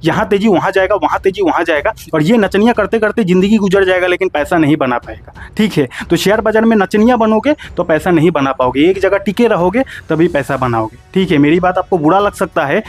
यहाँ तेजी वहाँ जाएगा, वहाँ तेजी वहाँ जाएगा, और ये नचनिया करते करते जिंदगी गुजर जाएगा, लेकिन पैसा नहीं बना पाएगा। ठीक है, तो शेयर बाजार में नचनिया बनोगे तो पैसा नहीं बना पाओगे, एक जगह टिके रहोगे तभी पैसा बनाओगे। ठीक है, मेरी बात आपको बुरा लग सकता है।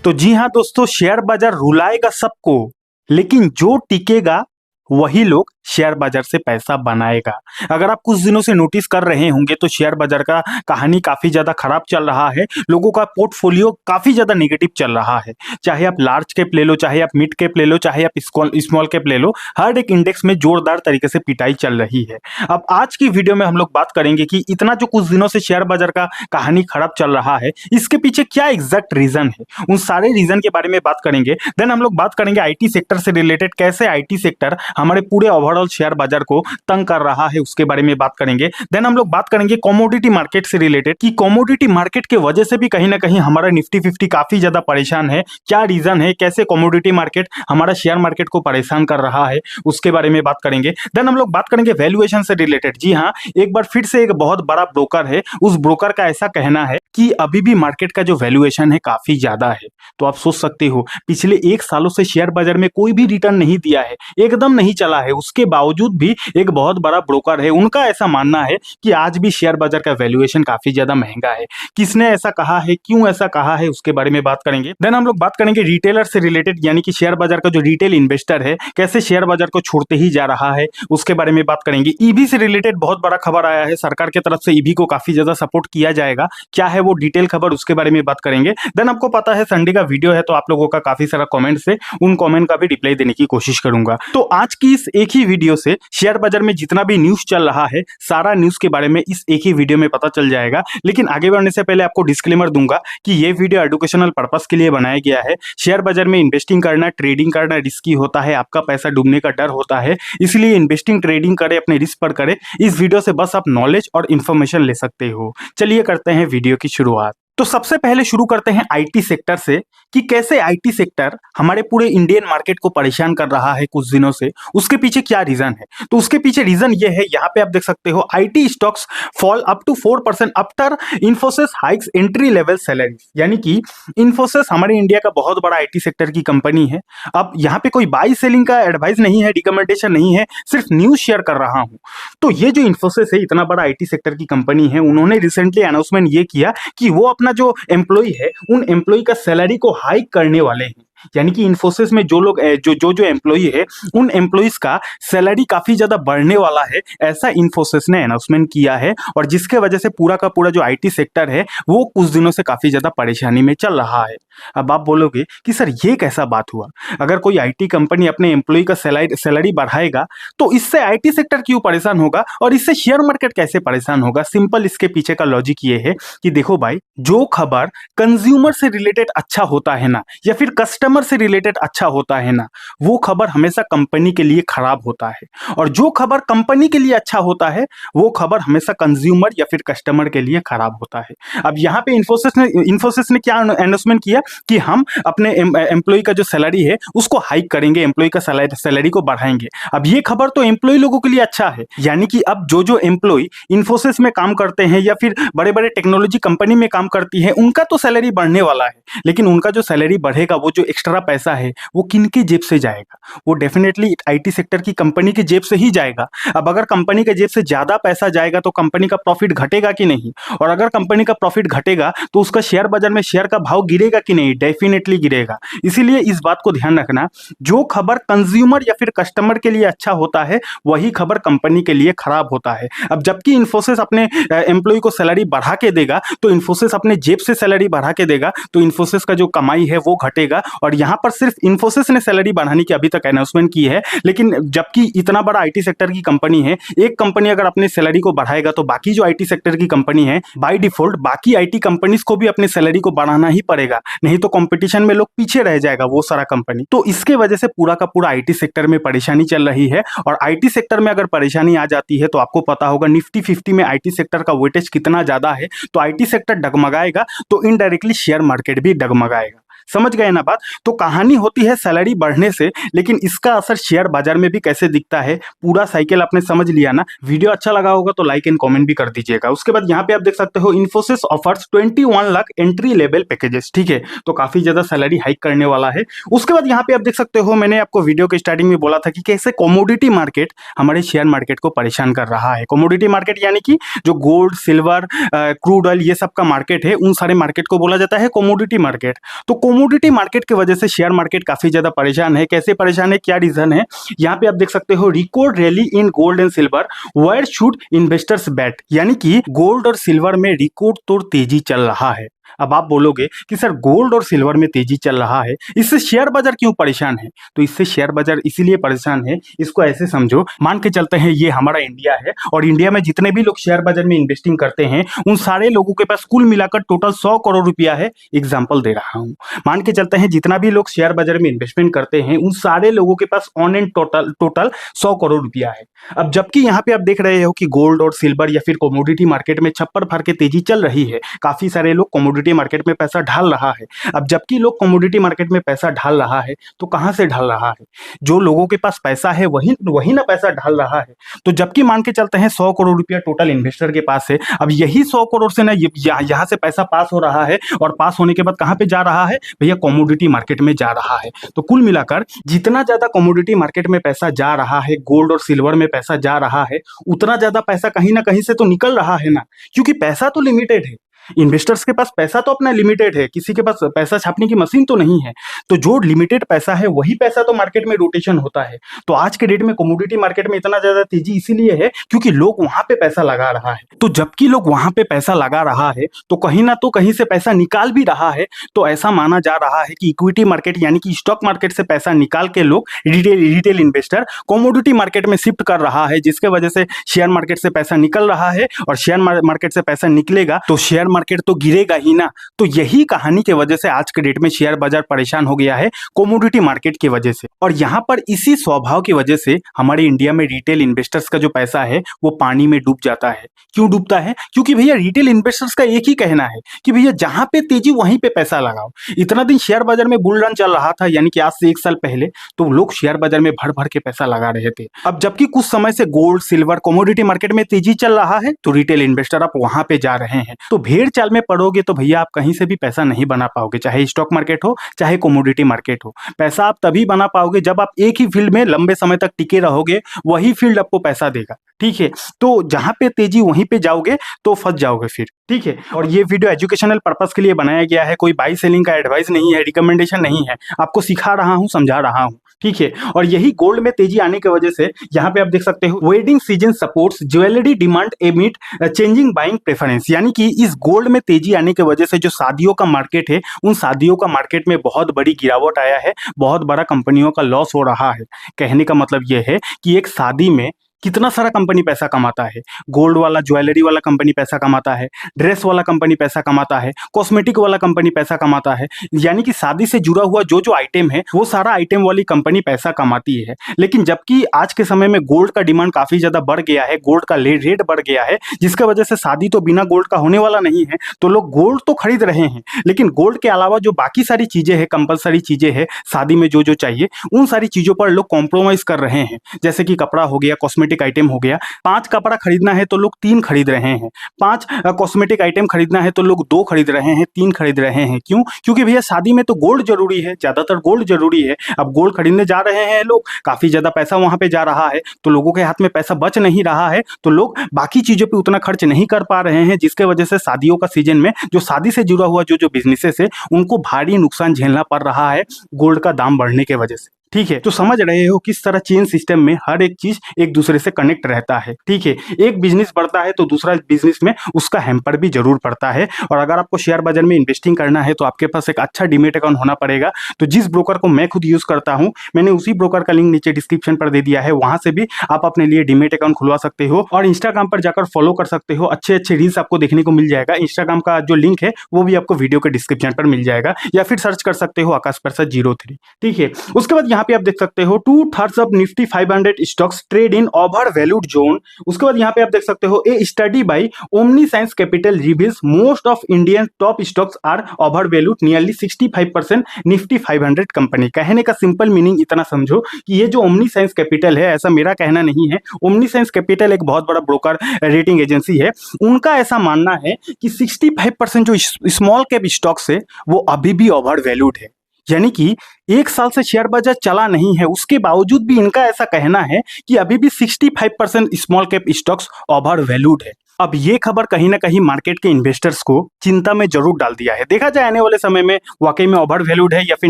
तो जी हाँ दोस्तों, शेयर बाजार रुलाएगा सबको, लेकिन जो टिकेगा वही लोग शेयर बाजार से पैसा बनाएगा। अगर आप कुछ दिनों से नोटिस कर रहे होंगे तो शेयर बाजार का कहानी काफी ज्यादा खराब चल रहा है, लोगों का पोर्टफोलियो काफी ज्यादा नेगेटिव चल रहा है। चाहे आप लार्ज कैप ले लो, चाहे आप मिड कैप ले लो, चाहे आप स्मॉल कैप ले लो, हर एक इंडेक्स में जोरदार तरीके से पिटाई चल रही है। अब आज की वीडियो में हम लोग बात करेंगे कि इतना जो कुछ दिनों से शेयर बाजार का कहानी खराब चल रहा है, इसके पीछे क्या एग्जैक्ट रीजन है, उन सारे रीजन के बारे में बात करेंगे। देन हम लोग बात करेंगे आईटी सेक्टर से रिलेटेड, कैसे आईटी सेक्टर हमारे पूरे ओवरऑल शेयर बाजार को तंग कर रहा है, उसके बारे में बात करेंगे। देन हम लोग बात करेंगे कमोडिटी मार्केट से रिलेटेड, कि कमोडिटी मार्केट के वजह से भी कहीं ना कहीं हमारा निफ्टी 50 काफी ज्यादा परेशान है, क्या रीजन है, कैसे कमोडिटी मार्केट हमारा शेयर मार्केट को परेशान कर रहा है, उसके बारे में बात करेंगे। देन हम लोग बात करेंगे वैल्यूएशन से रिलेटेड। जी हाँ, एक बार फिर से एक बहुत बड़ा ब्रोकर है, उस ब्रोकर का ऐसा कहना है कि अभी भी मार्केट का जो वैल्यूएशन है काफी ज्यादा है। तो आप सोच सकते हो, पिछले 1 सालों से शेयर बाजार में कोई भी रिटर्न नहीं दिया है, एकदम नहीं चला है, उसके बावजूद भी एक बहुत बड़ा ब्रोकर है, उनका ऐसा मानना है कि आज भी शेयर बाजार का वैल्यूएशन काफी ज्यादा महंगा है। किसने ऐसा कहा है, क्यों ऐसा कहा है, उसके बारे में बात करेंगे। देन हम लोग बात करेंगे रिटेलर से रिलेटेड, यानी कि शेयर बाजार का जो रिटेल इन्वेस्टर है कैसे शेयर बाजार को छोड़ते ही जा रहा है, उसके बारे में बात करेंगे। ईवी से रिलेटेड बहुत बड़ा खबर आया है, सरकार की तरफ से ईवी को काफी ज्यादा सपोर्ट किया जाएगा, क्या है वो डिटेल खबर, उसके बारे में बात करेंगे। देन आपको पता है संडे का वीडियो है, तो आप लोगों का काफी सारा कमेंट्स है, उन कमेंट का भी रिप्लाई देने की कोशिश करूंगा। तो आज की इस एक ही वीडियो से शेयर बाजार में जितना भी न्यूज चल रहा है, सारा न्यूज के बारे में इस एक ही वीडियो में पता चल जाएगा। लेकिन आगे बढ़ने से पहले आपको डिस्क्लेमर दूंगा कि ये वीडियो एजुकेशनल पर्पस के लिए बनाया गया है। शेयर बाजार में इन्वेस्टिंग करना, ट्रेडिंग करना रिस्की होता है, आपका पैसा डूबने का डर होता है, इसलिए इन्वेस्टिंग ट्रेडिंग करें, अपने रिस्क पर करें। इस वीडियो से बस आप नॉलेज और इन्फॉर्मेशन ले सकते हो। चलिए करते हैं वीडियो की शुरुआत। तो सबसे पहले शुरू करते हैं आईटी सेक्टर से, कि कैसे आईटी सेक्टर हमारे पूरे इंडियन मार्केट को परेशान कर रहा है कुछ दिनों से, उसके पीछे क्या रीजन है। तो उसके पीछे रीजन ये है, यहाँ पे आप देख सकते हो, IT stocks fall up to 4% after Infosys hikes entry level salary. यानी कि इन्फोसिस हमारे इंडिया का बहुत बड़ा आईटी सेक्टर की कंपनी है। अब यहाँ पे कोई बाई सेलिंग का एडवाइस नहीं है, रिकमेंडेशन नहीं है, सिर्फ न्यूज शेयर कर रहा हूँ। तो ये जो इन्फोसिस है, इतना बड़ा आईटी सेक्टर की कंपनी है, उन्होंने रिसेंटली अनाउंसमेंट ये किया कि वो अपना जो एम्प्लॉय है, उन एम्प्लॉय का सैलरी को हाइक करने वाले हैं। यानी कि इन्फोसिस में जो लोग जो एम्प्लॉय है, उन एम्प्लॉइज का सैलरी काफी ज्यादा बढ़ने वाला है, ऐसा इन्फोसिस ने अनाउंसमेंट किया है। और जिसके वजह से पूरा का पूरा जो आईटी सेक्टर है वो कुछ दिनों से काफी ज्यादा परेशानी में चल रहा है। अब आप बोलोगे कि सर ये कैसा बात हुआ, अगर कोई आईटी कंपनी अपने एम्प्लॉय का सैलरी बढ़ाएगा तो इससे आईटी सेक्टर क्यों परेशान होगा और इससे शेयर मार्केट कैसे परेशान होगा। सिंपल इसके पीछे का लॉजिक ये है कि देखो भाई, जो खबर कंज्यूमर से रिलेटेड अच्छा होता है ना, या फिर कस्टमर से रिलेटेड अच्छा होता है ना, वो खबर हमेशा कंपनी के लिए खराब होता है। और जो खबर कंपनी के लिए अच्छा होता है, वो खबर हमेशा कंज्यूमर या फिर कस्टमर के लिए खराब होता है। अब यहाँ पे इन्फोसिस ने क्या अनाउंसमेंट किया कि हम अपने एम्प्लॉय का जो सैलरी है उसको हाइक करेंगे, एम्प्लॉय का सैलरी को बढ़ाएंगे। अब ये खबर तो एम्प्लॉय लोगों के लिए अच्छा है, यानी कि अब जो एम्प्लॉय इन्फोसिस में काम करते हैं या फिर बड़े बड़े टेक्नोलॉजी कंपनी में काम करती है, उनका तो सैलरी बढ़ने वाला है। लेकिन उनका जो सैलरी बढ़ेगा, वो जो एक्स्ट्रा पैसा है वो किनकी जेब से जाएगा, वो डेफिनेटली आईटी सेक्टर की कंपनी की जेब से ही जाएगा। अब अगर कंपनी के जेब से ज्यादा पैसा जाएगा तो कंपनी का प्रॉफिट घटेगा कि नहीं, और अगर कंपनी का प्रॉफिट घटेगा तो उसका शेयर बाजार में शेयर का भाव गिरेगा कि नहीं, डेफिनेटली गिरेगा। इसीलिए इस बात को ध्यान रखना, जो खबर कंज्यूमर या फिर कस्टमर के लिए अच्छा होता है वही खबर कंपनी के लिए खराब होता है। अब जबकि इन्फोसिस अपने एम्प्लॉय को सैलरी बढ़ा के देगा, तो इन्फोसिस अपने जेब से सैलरी बढ़ा के देगा, तो इन्फोसिस का जो कमाई है वो घटेगा। और यहाँ पर सिर्फ इन्फोसिस ने सैलरी बढ़ाने की अभी तक अनाउंसमेंट की है, लेकिन जबकि इतना बड़ा आईटी सेक्टर की कंपनी है, एक कंपनी अगर अपनी सैलरी को बढ़ाएगा तो बाकी जो आईटी सेक्टर की कंपनी है, बाय डिफॉल्ट बाकी आईटी कंपनीज को भी अपनी सैलरी को बढ़ाना ही पड़ेगा, नहीं तो कंपटीशन में लोग पीछे रह जाएगा वो सारा कंपनी। तो इसके वजह से पूरा का पूरा आईटी सेक्टर में परेशानी चल रही है। और आईटी सेक्टर में अगर परेशानी आ जाती है तो आपको पता होगा निफ्टी 50 में आईटी सेक्टर का वेटेज कितना ज्यादा है, तो आईटी सेक्टर डगमगाएगा तो इनडायरेक्टली शेयर मार्केट भी डगमगाएगा। समझ गए ना बात। तो कहानी होती है सैलरी बढ़ने से, लेकिन इसका असर शेयर बाजार में भी कैसे दिखता है, पूरा साइकिल आपने समझ लिया ना। वीडियो अच्छा लगा होगा तो लाइक एंड कमेंट भी कर दीजिएगा। उसके बाद यहाँ पे आप देख सकते हो Infosys offers 21 lakh entry level packages, ठीक है, तो काफी ज्यादा सैलरी हाइक करने वाला है। उसके बाद यहाँ पे आप देख सकते हो, मैंने आपको वीडियो के स्टार्टिंग में बोला था कि कैसे कमोडिटी मार्केट हमारे शेयर मार्केट को परेशान कर रहा है। कमोडिटी मार्केट यानी कि जो गोल्ड, सिल्वर, क्रूड ऑयल, ये सब का मार्केट है, उन सारे मार्केट को बोला जाता है कमोडिटी मार्केट। तो कमोडिटी मार्केट की वजह से शेयर मार्केट काफी ज्यादा परेशान है। कैसे परेशान है, क्या रीजन है, यहाँ पे आप देख सकते हो record rally in gold and silver, where should investors bet, यानी कि गोल्ड और सिल्वर में रिकॉर्ड तोड़ तेजी चल रहा है। अब आप बोलोगे कि सर गोल्ड और सिल्वर में तेजी चल रहा है, इससे शेयर बाजार क्यों परेशान है? तो इससे शेयर बाजार इसीलिए परेशान है, इसको ऐसे समझो, मान के चलते हैं ये हमारा इंडिया है और इंडिया में जितने भी लोग शेयर बाजार में इन्वेस्टिंग करते हैं उन सारे लोगों के पास कुल मिलाकर टोटल 100 करोड़ रुपया है। एग्जाम्पल दे रहा हूं, मान के चलते हैं जितना भी लोग शेयर बाजार में इन्वेस्टमेंट करते हैं उन सारे लोगों के pass on and total 100 crore रुपया है। अब जबकि यहाँ पे आप देख रहे हो कि गोल्ड और सिल्वर या फिर कमोडिटी मार्केट में छप्पर फाड़ के तेजी चल रही है, काफी सारे लोग कमोडिटी मार्केट में पैसा ढाल रहा है। अब जबकि लोग कमोडिटी मार्केट में पैसा ढाल रहा है तो कहां से ढाल रहा है? जो लोगों के पास पैसा है वही ना पैसा ढाल रहा है। तो जबकि मान के चलते हैं 100 करोड़ रुपया टोटल इन्वेस्टर के पास है, अब यही 100 करोड़ से ना यहाँ से पैसा पास हो रहा है और पास होने के बाद कहां पे जा रहा है भैया? कमोडिटी मार्केट में जा रहा है। तो कुल मिलाकर जितना ज्यादा कमोडिटी मार्केट में पैसा जा रहा है, गोल्ड और सिल्वर में पैसा जा रहा है, उतना ज्यादा पैसा कहीं ना कहीं से तो निकल रहा है ना, क्योंकि पैसा तो लिमिटेड है। इन्वेस्टर्स के पास पैसा तो अपना लिमिटेड है, किसी के पास पैसा छापने की मशीन तो नहीं है। तो जो लिमिटेड पैसा है वही पैसा तो मार्केट में रोटेशन होता है। तो आज के डेट में कमोडिटी मार्केट में इतना ज्यादा तेजी इसीलिए है क्योंकि लोग वहां पे पैसा लगा रहा है। तो जबकि लोग वहां पे पैसा लगा रहा है तो कहीं ना तो कहीं से पैसा निकाल भी रहा है। तो ऐसा माना जा रहा है कि इक्विटी मार्केट यानी कि स्टॉक मार्केट से पैसा निकाल के लोग रिटेल इन्वेस्टर कमोडिटी मार्केट में शिफ्ट कर रहा है, जिसके वजह से शेयर मार्केट से पैसा निकल रहा है और शेयर मार्केट से पैसा निकलेगा तो शेयर मार्केट तो गिरेगा ही ना। तो यही कहानी की वजह से आज के डेट में शेयर बाजार परेशान हो गया है कमोडिटी मार्केट की वजह से। और यहाँ पर इसी स्वभाव की वजह से हमारे इंडिया में रिटेल इन्वेस्टर्स का जो पैसा है वो पानी में डूब जाता है। क्यों डूबता है? क्योंकि भैया रिटेल इन्वेस्टर्स का एक ही कहना है कि भैया जहां पे तेजी वहीं पे पैसा लगाओ। इतना दिन शेयर बाजार में बुल रन चल रहा था, यानी कि आज से 1 साल पहले, तो लोग शेयर बाजार में भर भर के पैसा लगा रहे थे। अब जबकि कुछ समय से गोल्ड, सिल्वर, कमोडिटी मार्केट में तेजी चल रहा है तो रिटेल इन्वेस्टर आप वहां पे जा रहे हैं। तो भेड़ चाल में पड़ोगे तो भैया आप कहीं से भी पैसा नहीं बना पाओगे, चाहे स्टॉक मार्केट हो चाहे कमोडिटी मार्केट हो। पैसा आप तभी बना पाओगे जब आप एक ही फील्ड में लंबे समय तक टिके रहोगे, वही फील्ड आपको पैसा देगा, ठीक है। तो जहां पे तेजी वहीं पे जाओगे तो फंस जाओगे फिर, ठीक है। और ये वीडियो एजुकेशनल पर्पस के लिए बनाया गया है, कोई बाई सेलिंग का एडवाइस नहीं है, रिकमेंडेशन नहीं है, आपको सिखा रहा हूं, समझा रहा हूं, ठीक है। और यही गोल्ड में तेजी आने की वजह से यहाँ पे आप देख सकते हो wedding season supports jewellery demand emit changing buying preference, यानी कि इस गोल्ड में तेजी आने की वजह से जो शादियों का मार्केट है उन शादियों का मार्केट में बहुत बड़ी गिरावट आया है, बहुत बड़ा कंपनियों का लॉस हो रहा है। कहने का मतलब यह है कि एक शादी में कितना सारा कंपनी पैसा कमाता है। गोल्ड वाला, ज्वेलरी वाला कंपनी पैसा कमाता है, ड्रेस वाला कंपनी पैसा कमाता है, कॉस्मेटिक वाला कंपनी पैसा कमाता है, यानी कि शादी से जुड़ा हुआ जो जो आइटम है वो सारा आइटम वाली कंपनी पैसा कमाती है। लेकिन जबकि आज के समय में गोल्ड का डिमांड काफी ज्यादा बढ़ गया है, गोल्ड का रेट बढ़ गया है, जिसकी वजह से शादी तो बिना गोल्ड का होने वाला नहीं है। तो लोग गोल्ड तो खरीद रहे हैं, लेकिन गोल्ड के अलावा जो बाकी सारी चीजें हैं, कंपलसरी चीजें हैं शादी में जो जो चाहिए, उन सारी चीजों पर लोग कॉम्प्रोमाइज कर रहे हैं। जैसे कि कपड़ा हो गया, कॉस्मेटिक आइटम हो गया, 5 कपड़ा खरीदना है तो लोग 3 खरीद रहे हैं, 5 कॉस्मेटिक आइटम खरीदना है तो लोग 2 खरीद रहे हैं, 3 खरीद रहे हैं। क्यों? क्योंकि भैया शादी में तो गोल्ड जरूरी है, ज्यादातर गोल्ड जरूरी है। अब गोल्ड खरीदने जा रहे हैं लोग, काफी ज्यादा पैसा वहां पे जा रहा है, तो लोगों के हाथ में पैसा बच नहीं रहा है, तो लोग बाकी चीजों पे उतना खर्च नहीं कर पा रहे हैं, जिसके वजह से शादियों का सीजन में जो शादी से जुड़ा हुआ जो जो बिजनेसेस है उनको भारी नुकसान झेलना पड़ रहा है गोल्ड का दाम बढ़ने के वजह से, ठीक है। तो समझ रहे हो किस तरह चेन सिस्टम में हर एक चीज एक दूसरे से कनेक्ट रहता है, ठीक है। एक बिजनेस बढ़ता है तो दूसरा बिजनेस में उसका हैम्पर भी जरूर पड़ता है। और अगर आपको शेयर बाजार में इन्वेस्टिंग करना है तो आपके पास एक अच्छा डीमेट अकाउंट होना पड़ेगा। तो जिस ब्रोकर को मैं खुद यूज करता हूं, मैंने उसी ब्रोकर का लिंक नीचे डिस्क्रिप्शन पर दे दिया है, वहां से भी आप अपने लिए डीमेट अकाउंट खुलवा सकते हो और इंस्टाग्राम पर जाकर फॉलो कर सकते हो। अच्छे अच्छे रील्स आपको देखने को मिल जाएगा। इंस्टाग्राम का जो लिंक है वो भी आपको वीडियो के डिस्क्रिप्शन पर मिल जाएगा, या फिर सर्च कर सकते हो आकाश प्रसाद 03, ठीक है। उसके बाद यहाँ पे आप देख सकते हो 2/3 of Nifty 500 stocks trade in over valued zone. उसके बाद यहाँ पे आप देख सकते हो a study by Omni Science Capital reveals most of Indian top stocks are over valued nearly 65% Nifty 500 company. कहने का सिंपल मीनिंग इतना समझो कि ये जो ओमनी साइंस कैपिटल है, ऐसा मेरा कहना नहीं है, ओमनी साइंस कैपिटल एक बहुत बड़ा ब्रोकर रेटिंग एजेंसी है, उनका ऐसा मानना है कि 65% जो स्मॉल कैप स्टॉक्स है वो अभी भी ओवर वैल्यूड है। यानी कि एक साल से शेयर बाजार चला नहीं है, उसके बावजूद भी इनका ऐसा कहना है कि अभी भी 65% small cap stocks over valued है। अब ये खबर कहीं ना कहीं मार्केट के इन्वेस्टर्स को चिंता में जरूर डाल दिया है। देखा जाए आने वाले समय में वाकई में ओवर वैल्यूड है या फिर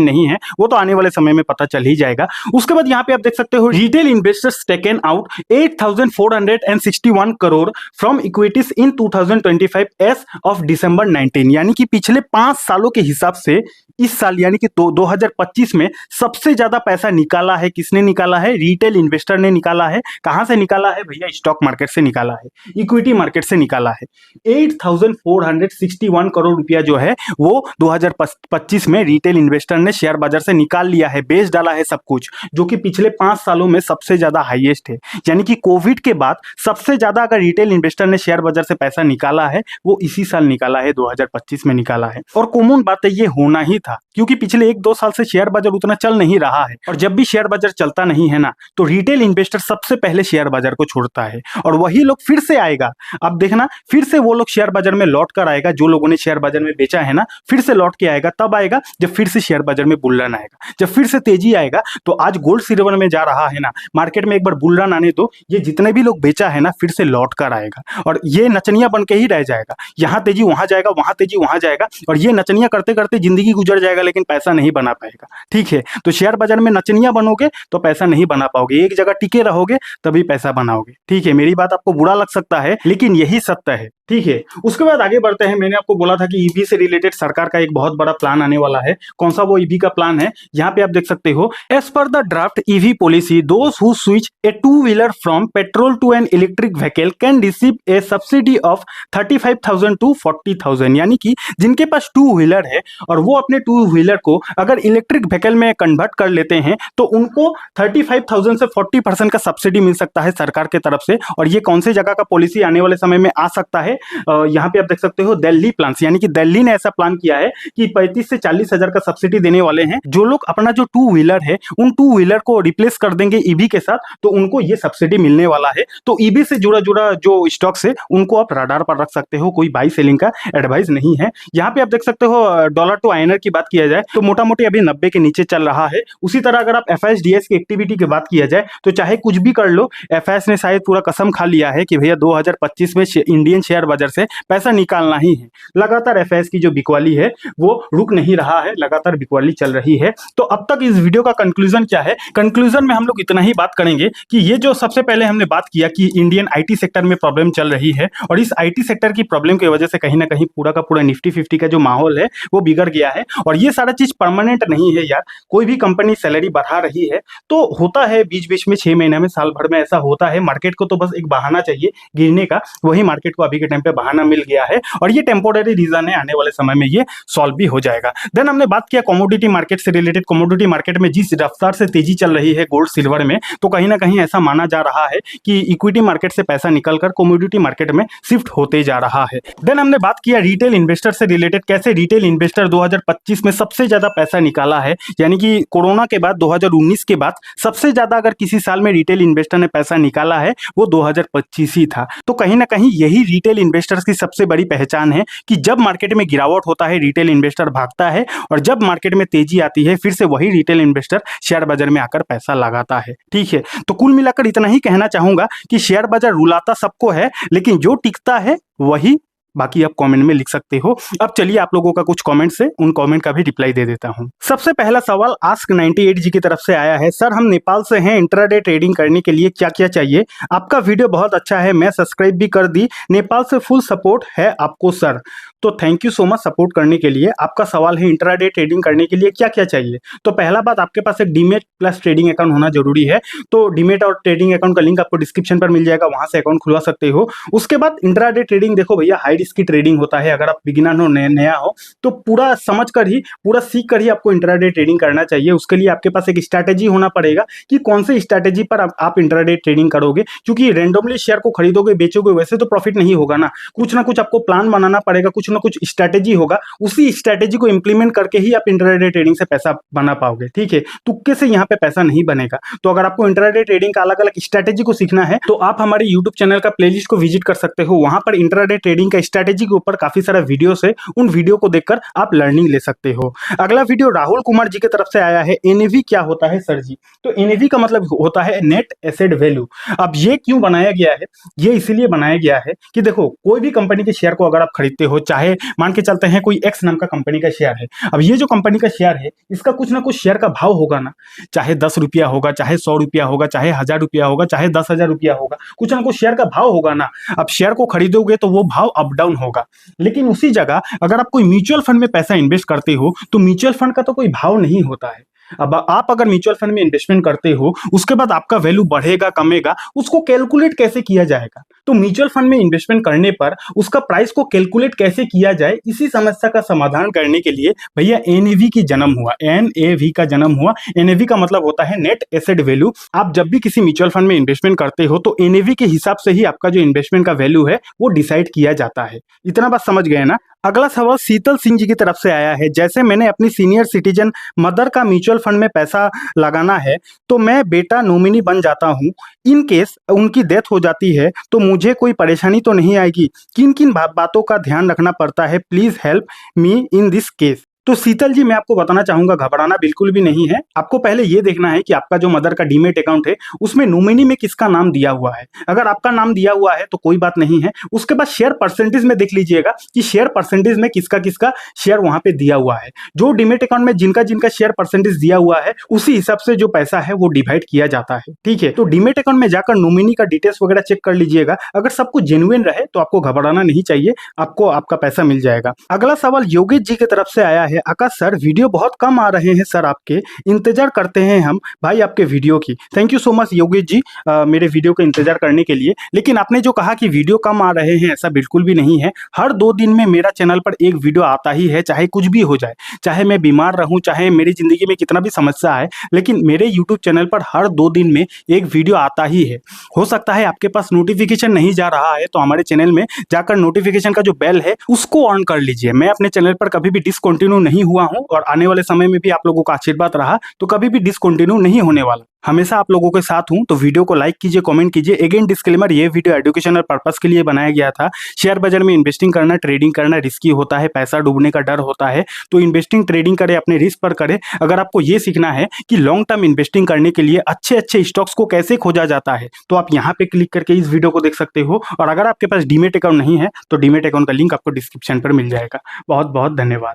नहीं है, वो तो आने वाले समय में पता चल ही जाएगा। उसके बाद यहाँ पे आप देख सकते हो retail investors taken out 8,461 crore from equities in 2025 as of December 19। यानी कि पिछले 5 सालों के हिसाब से इस साल यानी कि 2025 में सबसे ज्यादा पैसा निकाला है किसने निकाला है? रिटेल इन्वेस्टर ने निकाला है। कहां से निकाला है भैया? स्टॉक मार्केट से निकाला है, इक्विटी मार्केट से निकाला है। 8,461 करोड़ रुपया जो है वो 2025 में रिटेल इन्वेस्टर ने शेयर बाजार से निकाल लिया है, बेच डाला है सब कुछ, जो कि पिछले 5 सालों में सबसे ज्यादा हाईएस्ट है। यानी कि कोविड के बाद सबसे ज्यादा अगर रिटेल इन्वेस्टर ने शेयर बाजार से पैसा निकाला है वो इसी साल निकाला है, 2025 में निकाला है। और कॉमन बात है, ये होना ही था, क्योंकि पिछले 1-2 साल से शेयर बाजार उतना चल नहीं रहा है। और जब भी शेयर बाजार चलता नहीं है ना, तो रिटेल इन्वेस्टर सबसे पहले शेयर बाजार को छोड़ता है और वही लोग फिर से आएगा। अब देखना, फिर से वो लोग शेयर बाजार में लौट कर आएगा, जो लोगों ने शेयर बाजार में बेचा है ना, फिर से लौट के आएगा। तब आएगा जब फिर से शेयर बाजार में बुल रन आएगा, जब फिर से तेजी आएगा। तो आज गोल्ड सिल्वर में जा रहा है ना, मार्केट में एक बार बुल रन आने दो, ये जितने भी लोग बेचा है ना फिर से लौट कर आएगा और ये नचनिया बन के ही रह जाएगा। यहाँ तेजी वहां जाएगा, वहां तेजी वहां जाएगा, और ये नचनिया करते करते जिंदगी गुजर जाएगा, लेकिन पैसा नहीं बना पाएगा। ठीक है, तो शेयर बाजार में नचनिया बनोगे तो पैसा नहीं बना पाओगे, एक जगह टिके रहोगे तभी पैसा बनाओगे। ठीक है, मेरी बात आपको बुरा लग सकता है लेकिन यही सत्य है। ठीक है, उसके बाद आगे बढ़ते हैं। मैंने आपको बोला था कि ईवी से रिलेटेड सरकार का एक बहुत बड़ा प्लान आने वाला है। कौन सा वो ईवी का प्लान है? यहाँ पे आप देख सकते हो, as per the draft EV policy those who switch a 2-व्हीलर from petrol to an electric vehicle can receive a subsidy of 35,000 to 40,000। यानी कि जिनके पास 2-व्हीलर है और वो अपने 2-व्हीलर को अगर इलेक्ट्रिक व्हीकल में कन्वर्ट कर लेते हैं तो उनको 35,000 से 40% का सब्सिडी मिल सकता है सरकार की तरफ से। और ये कौन से जगह का पॉलिसी आने वाले समय में आ सकता है? यहाँ पे आप देख सकते हो दिल्ली प्लान्स, यानी कि दिल्ली ने ऐसा प्लान किया है कि 35 से 40 हजार का सब्सिडी देने वाले हैं। जो लोग अपना जो 2-व्हीलर है उन 2-व्हीलर को रिप्लेस कर देंगे ईवी के साथ, तो उनको ये सब्सिडी मिलने वाला है। तो ईवी से जुड़ा जो स्टॉक्स है उनको आप रडार पर रख सकते हो, कोई बाई सेलिंग का एडवाइस नहीं है। यहाँ पे आप देख सकते हो डॉलर टू आईएनआर की बात किया जाए तो मोटा मोटी अभी 90 के नीचे चल रहा है। उसी तरह अगर आप एफआईएसडीएस की एक्टिविटी की बात किया जाए तो चाहे कुछ भी कर लो, एफआईएस ने शायद पूरा कसम खा लिया है कि भैया 2025 में इंडियन शेयर बाजार से पैसा निकालना ही है। लगातार एफआईएस की जो बिकवाली है वो रुक नहीं रहा है, लगातार बिकवाली चल रही है। तो अब तक इस वीडियो का कंक्लूजन क्या है? कंक्लूजन में हम लोग इतना ही बात करेंगे कि ये जो सबसे पहले हमने बात किया कि इंडियन आईटी सेक्टर में प्रॉब्लम चल रही है और इस आईटी सेक्टर की प्रॉब्लम की वजह से कहीं ना कहीं पूरा का पूरा निफ्टी 50 का जो माहौल है वो बिगड़ गया है। और ये सारा चीज परमानेंट नहीं है यार, कोई भी कंपनी सैलरी बढ़ा रही है तो होता है बीच बीच में, 6 महीने में, साल भर में ऐसा होता है। मार्केट को तो बस एक बहाना चाहिए गिरने का, वही मार्केट को अभी के टाइम पे बहाना मिल गया है और ये टेम्पोररी रीजन है, आने वाले समय में ये सॉल्व भी हो जाएगा। देन हमने बात किया कमोडिटी मार्केट से रिलेटेड। कमोडिटी मार्केट में जिस रफ्तार से तेजी चल रही है गोल्ड सिल्वर में, तो कहीं ना कहीं ऐसा माना जा रहा है कि इक्विटी मार्केट से पैसा निकलकर कमोडिटी मार्केट में शिफ्ट होते जा रहा है। देन हमने बात किया रिटेल इन्वेस्टर से रिलेटेड, कैसे रिटेल इन्वेस्टर 2025 में सबसे ज्यादा पैसा निकाला है। यानी कि कोरोना के बाद 2019 के बाद सबसे ज्यादा अगर किसी साल में रिटेल इन्वेस्टर ने पैसा निकाला है वो 2025 ही था। तो कहीं ना कहीं यही रिटेल इन्वेस्टर्स की सबसे बड़ी पहचान है कि जब मार्केट में गिरावट होता है रिटेल इन्वेस्टर भागता है और जब मार्केट में तेजी आती है फिर से वही रिटेल इन्वेस्टर शेयर बाजार में आकर पैसा लगाता है। ठीक है, तो कुल मिलाकर इतना ही कहना चाहूंगा कि शेयर बाजार रुलाता सबको है, लेकिन जो टिकता है वही, बाकी आप कमेंट में लिख सकते हो। अब चलिए आप लोगों का कुछ कमेंट से उन कमेंट का भी रिप्लाई दे देता हूं। सबसे पहला सवाल आस्क 98 जी की तरफ से आया है। सर, हम नेपाल से हैं, इंट्राडे ट्रेडिंग करने के लिए क्या क्या चाहिए? आपका वीडियो बहुत अच्छा है, मैं सब्सक्राइब भी कर दी, नेपाल से फुल सपोर्ट है आपको सर। तो thank you so much support करने के लिए। आपका सवाल है इंट्राडे ट्रेडिंग करने के लिए क्या क्या चाहिए। तो पहला बात, आपके पास एक डीमेट प्लस ट्रेडिंग अकाउंट होना जरूरी है। तो डीमेट और ट्रेडिंग अकाउंट का लिंक आपको डिस्क्रिप्शन पर मिल जाएगा, वहां से अकाउंट खुलवा सकते हो। उसके बाद इंट्राडे ट्रेडिंग देखो भैया, हाई इसकी ट्रेडिंग होता है। अगर आप बिगिनर हो, नया हो, तो पूरा समझ कर ही, पूरा सीख कर ही आपको इंट्राडे ट्रेडिंग करना चाहिए। उसके लिए आपके पास एक स्ट्रैटेजी होना पड़ेगा कि कौन से स्ट्रैटेजी पर आप इंट्राडे ट्रेडिंग करोगे, क्योंकि रैंडमली शेयर को खरीदोगे बेचोगे वैसे तो प्रॉफिट नहीं होगा ना कुछ आपको प्लान बनाना पड़ेगा, कुछ ना कुछ स्ट्रैटेजी होगा, उसी स्ट्रैटेजी को इंप्लीमेंट करके ही आप इंट्राडे ट्रेडिंग से पैसा बना पाओगे। ठीक है, तुक्के से यहाँ पे पैसा नहीं बनेगा। तो अगर आपको इंट्राडे ट्रेडिंग का अलग अलग स्ट्रैटेजी को सीखना है तो आप हमारे यूट्यूब चैनल का प्लेलिस्ट को विजिट कर सकते हो। वहां पर इंट्राडे ट्रेडिंग का स्ट्रैटेजी के ऊपर काफी सारा वीडियोस है, उन वीडियो को देखकर आप लर्निंग ले सकते हो। अगला वीडियो राहुल कुमार जी की तरफ से आया है, एनएवी क्या होता है सर जी। तो एनएवी का मतलब होता है नेट एसेट वैल्यू। अब ये क्यों बनाया गया है, ये इसीलिए बनाया गया है कि देखो कोई भी कंपनी के शेयर को अगर आप खरीदते हो, चाहे मान के चलते हैं कोई एक्स नाम का कंपनी का शेयर है, अब ये जो कंपनी का शेयर है इसका कुछ ना कुछ शेयर का भाव होगा ना, चाहे 10 रुपया होगा, चाहे 100 रुपया होगा, चाहे 1000 रुपया होगा, चाहे 10,000 रुपया होगा, कुछ ना कुछ शेयर का भाव होगा ना। अब शेयर को खरीदोगे तो वो भाव अप डाउन होगा, लेकिन उसी जगह अगर आप कोई म्यूचुअल फंड में पैसा इन्वेस्ट करते हो तो म्यूचुअल फंड का तो कोई भाव नहीं होता है। अब आप अगर म्यूचुअल फंड में इन्वेस्टमेंट करते हो उसके बाद आपका वैल्यू बढ़ेगा कमेगा, उसको कैलकुलेट कैसे किया जाएगा। तो म्यूचुअल फंड में इन्वेस्टमेंट करने पर उसका प्राइस को कैलकुलेट कैसे किया जाए, इसी समस्या का समाधान करने के लिए भैया एनएवी की जन्म हुआ, एनएवी का जन्म हुआ। एनएवी का मतलब होता है नेट एसेट वैल्यू। आप जब भी किसी म्यूचुअल फंड में इन्वेस्टमेंट करते हो तो एनएवी के हिसाब से ही आपका जो इन्वेस्टमेंट का वैल्यू है वो डिसाइड किया जाता है। इतना बात समझ गए ना। अगला सवाल शीतल सिंह जी की तरफ से आया है, जैसे मैंने अपनी सीनियर सिटीजन मदर का म्यूचुअल फंड में पैसा लगाना है तो मैं बेटा नॉमिनी बन जाता हूँ, इन केस उनकी डेथ हो जाती है तो मुझे कोई परेशानी तो नहीं आएगी, किन किन बातों का ध्यान रखना पड़ता है, please help me in this case. तो शीतल जी मैं आपको बताना चाहूंगा, घबराना बिल्कुल भी नहीं है। आपको पहले ये देखना है कि आपका जो मदर का डीमेट अकाउंट है उसमें नॉमिनी में किसका नाम दिया हुआ है। अगर आपका नाम दिया हुआ है तो कोई बात नहीं है। उसके बाद शेयर परसेंटेज में देख लीजिएगा कि शेयर परसेंटेज में किसका किसका शेयर वहां पे दिया हुआ है। जो डीमेट अकाउंट में जिनका जिनका शेयर परसेंटेज दिया हुआ है उसी हिसाब से जो पैसा है वो डिवाइड किया जाता है। ठीक है, तो डीमेट अकाउंट में जाकर नॉमिनी का डिटेल्स वगैरह चेक कर लीजिएगा। अगर सब कुछ जेन्युइन रहे तो आपको घबराना नहीं चाहिए, आपको आपका पैसा मिल जाएगा। अगला सवाल योगेश जी की तरफ से आया है, आकाश सर वीडियो बहुत कम आ रहे हैं सर, आपके इंतजार करते हैं हम भाई आपके वीडियो की। Thank you so much Yogesh ji मेरे वीडियो का इंतजार करने के लिए। लेकिन आपने जो कहा कि वीडियो कम आ रहे हैं, ऐसा बिल्कुल भी नहीं है। हर 2 दिन में मेरा चैनल पर एक वीडियो आता ही है, चाहे कुछ भी हो जाए, चाहे मैं बीमार रहूं, चाहे मेरी जिंदगी में कितना भी समस्या है, लेकिन मेरे यूट्यूब चैनल पर हर 2 दिन में एक वीडियो आता ही है। हो सकता है आपके पास नोटिफिकेशन नहीं जा रहा है तो हमारे चैनल में जाकर नोटिफिकेशन का जो बेल है उसको ऑन कर लीजिए। मैं अपने चैनल पर कभी भी डिसकंटिन्यू नहीं हुआ हूं और आने वाले समय में भी आप लोगों का आशीर्वाद रहा तो कभी भी डिसकंटिन्यू नहीं होने वाला, हमेशा आप लोगों के साथ हूं। तो वीडियो को लाइक कीजिए, कमेंट कीजिए। अगेन डिस्क्लेमर, ये वीडियो एजुकेशनल पर्पस के लिए बनाया गया था। शेयर बाजार में इन्वेस्टिंग करना, ट्रेडिंग करना रिस्की होता है, पैसा डूबने का डर होता है, तो इन्वेस्टिंग ट्रेडिंग करें, अपने रिस्क पर करें। अगर आपको ये सीखना है कि लॉन्ग टर्म इन्वेस्टिंग करने के लिए अच्छे अच्छे स्टॉक्स को कैसे खोजा जाता है तो आप यहाँ पे क्लिक करके इस वीडियो को देख सकते हो। और अगर आपके पास डीमेट अकाउंट नहीं है तो डीमेट अकाउंट का लिंक आपको डिस्क्रिप्शन पर मिल जाएगा। बहुत बहुत धन्यवाद।